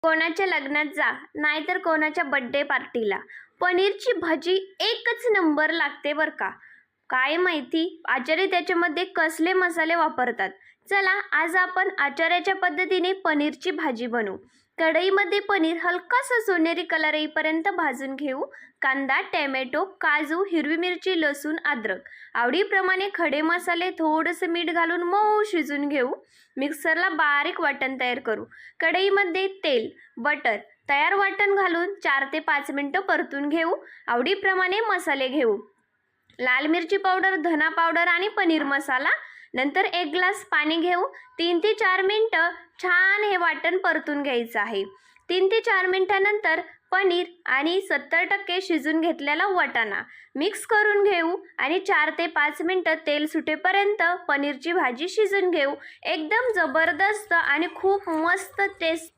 कोणाच्या लग्नात जा नाहीतर कोणाच्या बर्थडे पार्टीला पनीरची भाजी एकच नंबर लागते बरं का. काय माहिती आचार्य त्याच्यामध्ये कसले मसाले वापरतात. चला आज आपण आचार्याच्या पद्धतीने पनीरची भाजी बनवू. कढईमध्ये पनीर हलकासा सोनेरी कलर येईपर्यंत भाजून घेऊ. कांदा, टोमॅटो, काजू, हिरवी मिरची, लसूण, अद्रक आवडीप्रमाणे खडे मसाले, थोडंसं मीठ घालून मऊ शिजून घेऊ. मिक्सरला बारीक वाटण तयार करू. कढईमध्ये तेल, बटर, तयार वाटण घालून 4 ते 5 मिनिटं परतून घेऊ. आवडीप्रमाणे मसाले घेऊ. लाल मिरची पावडर, धना पावडर आणि पनीर मसाला. नंतर 1 ग्लास पाणी घेऊ. 3 ते 4 मिनिटं छान हे वाटण परतून घ्यायचं आहे. 3 ते 4 मिनिटांनंतर पनीर आणि 70% शिजून घेतलेला वाटाणा मिक्स करून घेऊ आणि 4 ते 5 मिनिटं तेल सुटेपर्यंत पनीरची भाजी शिजून घेऊ. एकदम जबरदस्त आणि खूप मस्त टेस्ट